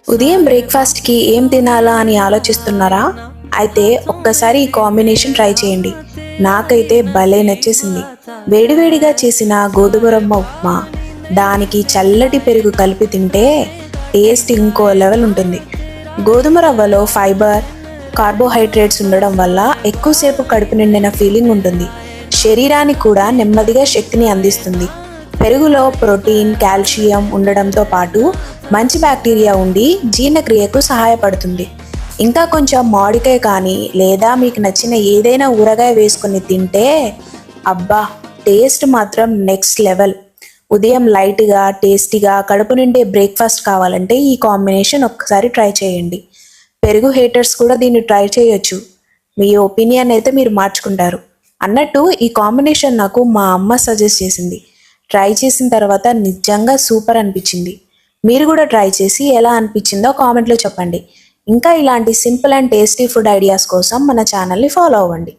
ఉదయం బ్రేక్ఫాస్ట్కి ఏం తినాలా అని ఆలోచిస్తున్నారా? అయితే ఒక్కసారి ఈ కాంబినేషన్ ట్రై చేయండి. నాకైతే భలే నచ్చేసింది. వేడివేడిగా చేసిన గోధుమ రవ్వ ఉప్మా, దానికి చల్లటి పెరుగు కలిపి తింటే టేస్ట్ ఇంకో లెవెల్ ఉంటుంది. గోధుమ రవ్వలో ఫైబర్, కార్బోహైడ్రేట్స్ ఉండడం వల్ల ఎక్కువసేపు కడుపు నిండిన ఫీలింగ్ ఉంటుంది. శరీరానికి కూడా నెమ్మదిగా శక్తిని అందిస్తుంది. పెరుగులో ప్రోటీన్, కాల్షియం ఉండడంతో పాటు మంచి బ్యాక్టీరియా ఉండి జీర్ణక్రియకు సహాయపడుతుంది. ఇంకా కొంచెం మామిడికాయ కానీ లేదా మీకు నచ్చిన ఏదైనా ఊరగాయ వేసుకొని తింటే అబ్బా, టేస్ట్ మాత్రం నెక్స్ట్ లెవెల్. ఉదయం లైట్గా టేస్టీగా కడుపు నిండే బ్రేక్ఫాస్ట్ కావాలంటే ఈ కాంబినేషన్ ఒక్కసారి ట్రై చేయండి. పెరుగు హేటర్స్ కూడా దీన్ని ట్రై చేయొచ్చు. మీ ఒపీనియన్ అయితే మీరు మార్చుకుంటారు. అన్నట్టు ఈ కాంబినేషన్ నాకు మా అమ్మ సజెస్ట్ చేసింది. ట్రై చేసిన తర్వాత నిజంగా సూపర్ అనిపించింది. మీరు కూడా ట్రై చేసి ఎలా అనిపించిందో కామెంట్లో చెప్పండి. ఇంకా ఇలాంటి simple and tasty food ideas కోసం మన ఛానల్ని ఫాలో అవ్వండి.